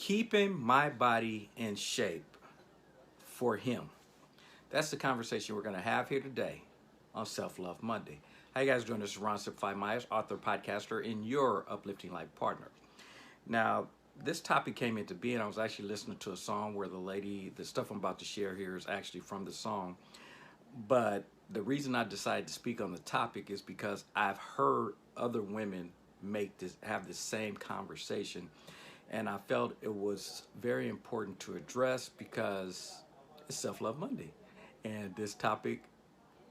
Keeping my body in shape for him. That's the conversation we're going to have here today on Self Love Monday. How you guys doing? This is Ron Simplify Myers, author, podcaster, and your uplifting life partner. Now, this topic came into being. I was actually listening to a song where the stuff I'm about to share here is actually from the song. But the reason I decided to speak on the topic is because I've heard other women have the same conversation, and I felt it was very important to address because it's Self Love Monday, and this topic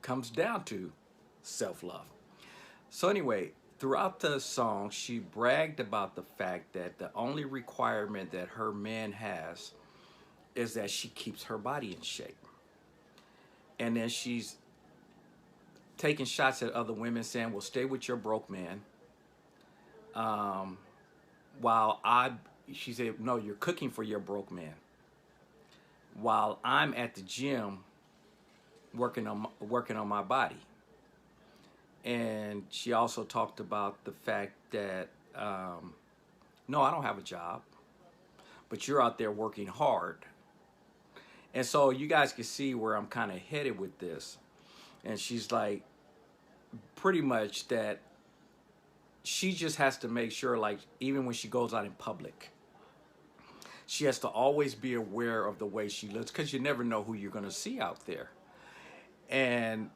comes down to self love. So anyway, throughout the song, she bragged about the fact that the only requirement that her man has is that she keeps her body in shape. And then she's taking shots at other women saying, well, stay with your broke man. Um, she said, no, you're cooking for your broke man. While I'm at the gym working on my body. And she also talked about the fact that, no, I don't have a job, but you're out there working hard. And so you guys can see where I'm kind of headed with this. And she's like, pretty much that she just has to make sure, like, even when she goes out in public, she has to always be aware of the way she looks, because you never know who you're going to see out there. And,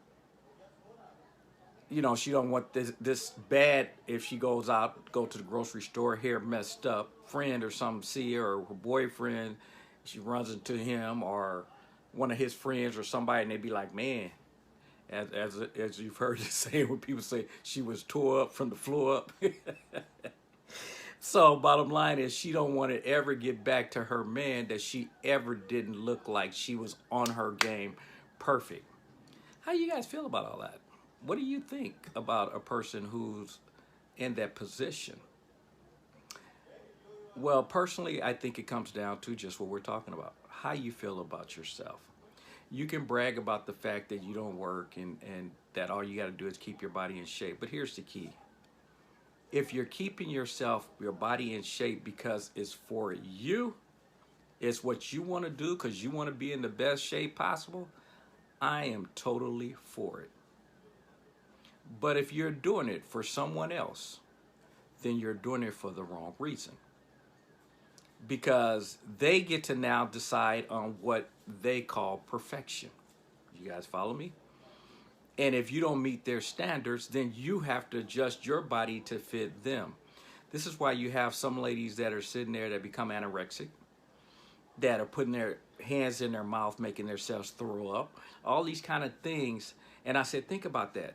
you know, she don't want this bad if she go to the grocery store, hair messed up, friend or something see her, or her boyfriend, she runs into him or one of his friends or somebody, and they be like, man, as you've heard it saying when people say she was tore up from the floor up. So bottom line is she don't want to ever get back to her man that she ever didn't look like she was on her game perfect. How you guys feel about all that? What do you think about a person who's in that position? Well, personally, I think it comes down to just what we're talking about. How you feel about yourself. You can brag about the fact that you don't work and that all you got to do is keep your body in shape. But here's the key. If you're keeping your body in shape because it's for you, it's what you want to do because you want to be in the best shape possible, I am totally for it. But if you're doing it for someone else, then you're doing it for the wrong reason. Because they get to now decide on what they call perfection. You guys follow me? And if you don't meet their standards, then you have to adjust your body to fit them. This is why you have some ladies that are sitting there that become anorexic, that are putting their hands in their mouth, making themselves throw up, all these kind of things. And I said, think about that.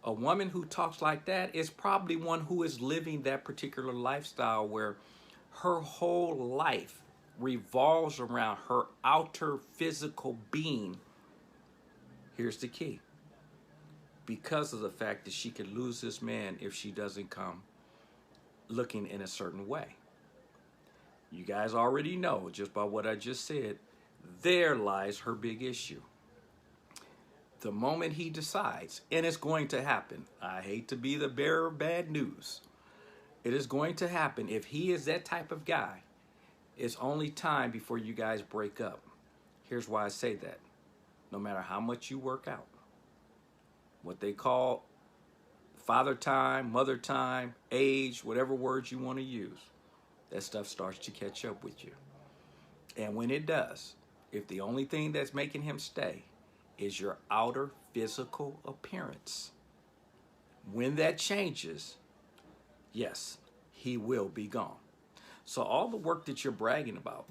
A woman who talks like that is probably one who is living that particular lifestyle where her whole life revolves around her outer physical being. Here's the key. Because of the fact that she could lose this man if she doesn't come looking in a certain way. You guys already know, just by what I just said, there lies her big issue. The moment he decides, and it's going to happen, I hate to be the bearer of bad news, it is going to happen. If he is that type of guy, it's only time before you guys break up. Here's why I say that. No matter how much you work out, what they call father time, mother time, age, whatever words you want to use, that stuff starts to catch up with you. And when it does, if the only thing that's making him stay is your outer physical appearance, when that changes, yes, he will be gone. So all the work that you're bragging about,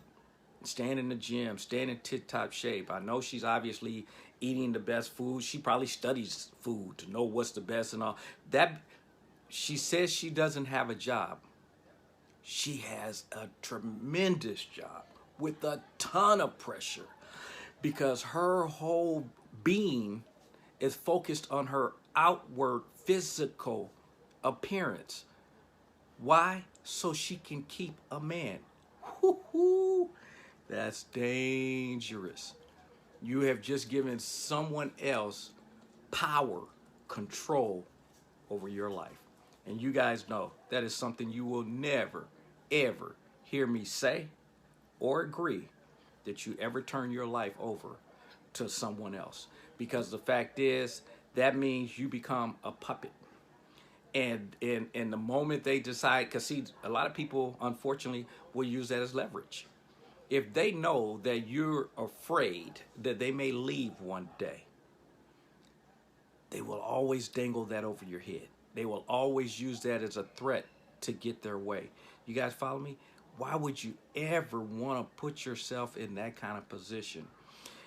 staying in the gym, staying in tip-top shape. I know she's obviously eating the best food. She probably studies food to know what's the best and all. That she says she doesn't have a job. She has a tremendous job with a ton of pressure because her whole being is focused on her outward physical appearance. Why? So she can keep a man. Woo-hoo. That's dangerous. You have just given someone else power, control over your life. And you guys know that is something you will never, ever hear me say or agree that you ever turn your life over to someone else. Because the fact is, that means you become a puppet. And in the moment they decide, because see, a lot of people, unfortunately, will use that as leverage. If they know that you're afraid that they may leave one day, they will always dangle that over your head. They will always use that as a threat to get their way. You guys follow me? Why would you ever want to put yourself in that kind of position?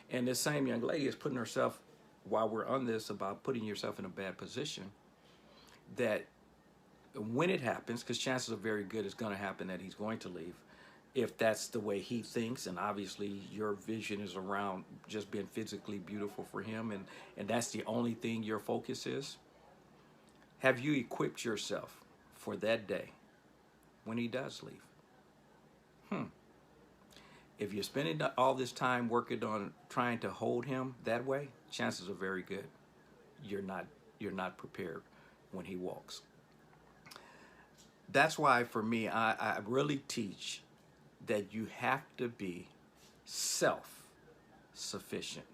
And this same young lady is putting herself, while we're on this about putting yourself in a bad position, that when it happens, because chances are very good it's going to happen that he's going to leave, if that's the way he thinks, and obviously your vision is around just being physically beautiful for him, and that's the only thing your focus is, have you equipped yourself for that day when he does leave? If you're spending all this time working on trying to hold him that way, chances are very good you're not prepared when he walks. That's why for me, I really teach that you have to be self-sufficient.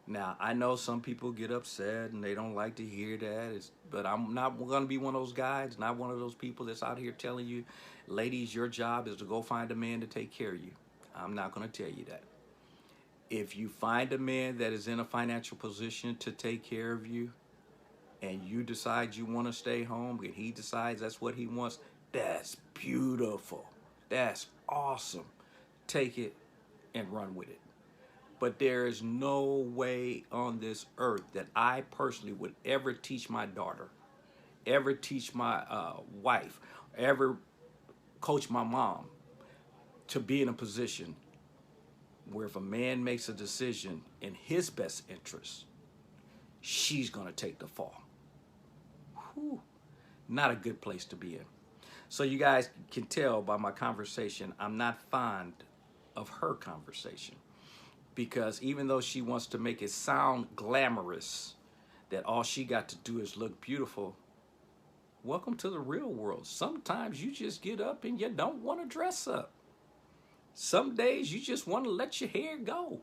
Now, I know some people get upset and they don't like to hear that, but I'm not going to be one of those guys, not one of those people that's out here telling you, ladies, your job is to go find a man to take care of you. I'm not going to tell you that. If you find a man that is in a financial position to take care of you, and you decide you want to stay home, and he decides that's what he wants, that's beautiful. That's awesome. Take it and run with it. But there is no way on this earth that I personally would ever teach my daughter, ever teach my wife, ever coach my mom to be in a position where if a man makes a decision in his best interest, she's going to take the fall. Whew. Not a good place to be in. So you guys can tell by my conversation, I'm not fond of her conversation, because even though she wants to make it sound glamorous, that all she got to do is look beautiful, welcome to the real world. Sometimes you just get up and you don't want to dress up. Some days you just want to let your hair go.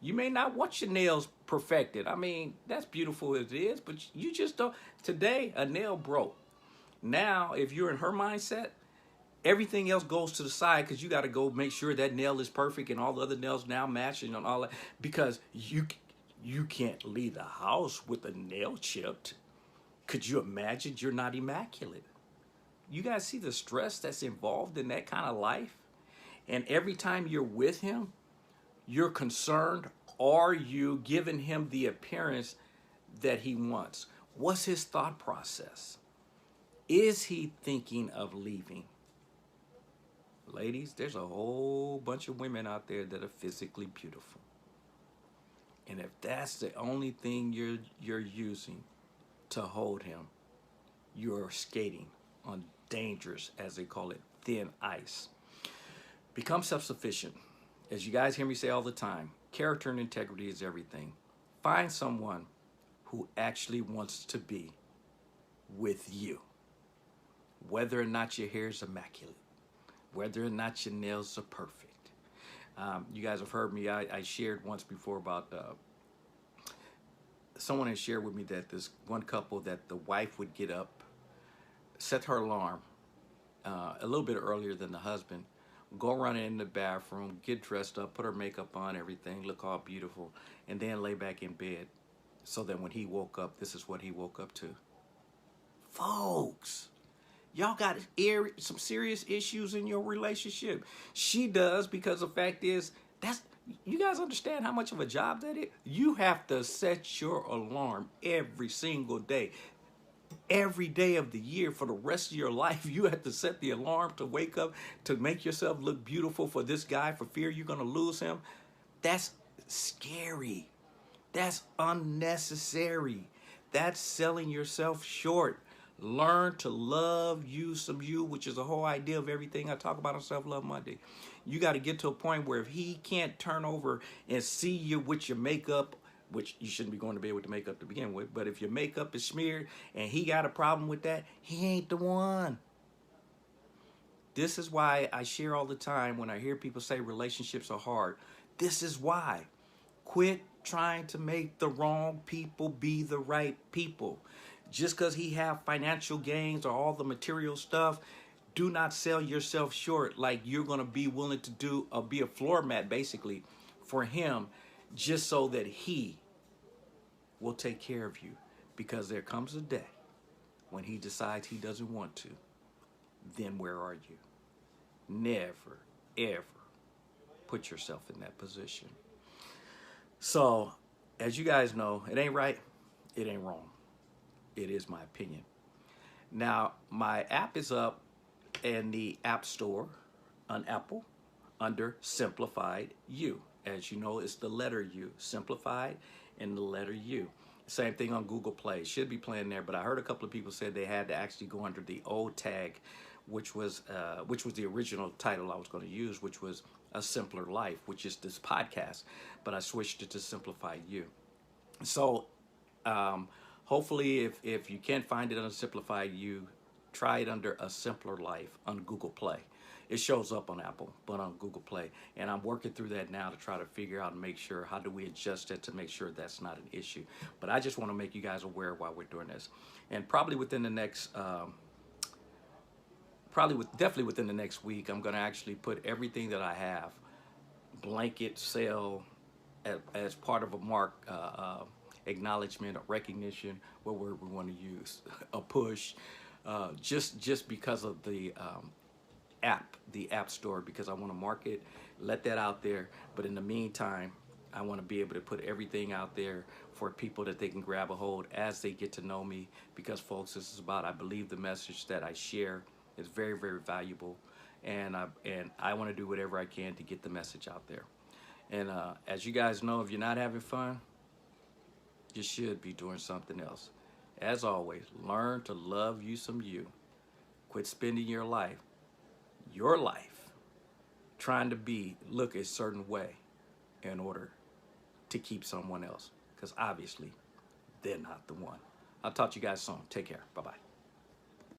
You may not want your nails perfected. I mean, that's beautiful as it is, but you just don't. Today, a nail broke. Now, if you're in her mindset, everything else goes to the side because you got to go make sure that nail is perfect and all the other nails now matching and all that, because you can't leave the house with a nail chipped. Could you imagine? You're not immaculate. You guys see the stress that's involved in that kind of life? And every time you're with him, you're concerned, are you giving him the appearance that he wants? What's his thought process? Is he thinking of leaving? Ladies, there's a whole bunch of women out there that are physically beautiful. And if that's the only thing you're using to hold him, you're skating on dangerous, as they call it, thin ice. Become self-sufficient. As you guys hear me say all the time, character and integrity is everything. Find someone who actually wants to be with you. Whether or not your hair is immaculate, whether or not your nails are perfect. You guys have heard me, I shared once before about, someone had shared with me that this one couple, that the wife would get up, set her alarm a little bit earlier than the husband, go run in the bathroom, get dressed up, put her makeup on, everything, look all beautiful, and then lay back in bed so that when he woke up, this is what he woke up to. Folks, y'all got some serious issues in your relationship. She does, because the fact is, you guys understand how much of a job that is? You have to set your alarm every single day. Every day of the year for the rest of your life, you have to set the alarm to wake up, to make yourself look beautiful for this guy, for fear you're going to lose him. That's scary. That's unnecessary. That's selling yourself short. Learn to love you some you, which is the whole idea of everything I talk about on Self-Love Monday. You got to get to a point where if he can't turn over and see you with your makeup, which you shouldn't be going to bed with the makeup to begin with, but if your makeup is smeared and he got a problem with that, he ain't the one. This is why I share all the time when I hear people say relationships are hard. This is why. Quit trying to make the wrong people be the right people. Just because he have financial gains or all the material stuff, do not sell yourself short like you're going to be willing to do be a floor mat basically for him just so that he will take care of you. Because there comes a day when he decides he doesn't want to. Then where are you? Never, ever put yourself in that position. So, as you guys know, it ain't right, it ain't wrong. It is my opinion. Now, my app is up in the App Store on Apple under Simplified U. As you know, it's the letter U, Simplified and the letter U. Same thing on Google Play. Should be playing there, but I heard a couple of people said they had to actually go under the old tag, which was the original title I was going to use, which was A Simpler Life, which is this podcast. But I switched it to Simplified You. So hopefully, if you can't find it on Simplified You, try it under A Simpler Life on Google Play. It shows up on Apple, but on Google Play. And I'm working through that now to try to figure out and make sure how do we adjust it to make sure that's not an issue. But I just want to make you guys aware while we're doing this. And probably within the next, definitely within the next week, I'm going to actually put everything that I have, blanket sale, as part of a mark acknowledgement or recognition, what word we want to use, a push, just because of the App Store, because I want to market, let that out there. But in the meantime, I want to be able to put everything out there for people that they can grab a hold as they get to know me. Because folks, this is about, I believe the message that I share is very, very valuable, and I want to do whatever I can to get the message out there. And as you guys know, if you're not having fun, you should be doing something else. As always, learn to love you some you. Quit spending your life, trying to look a certain way in order to keep someone else. Because obviously, they're not the one. I'll talk to you guys soon. Take care. Bye-bye.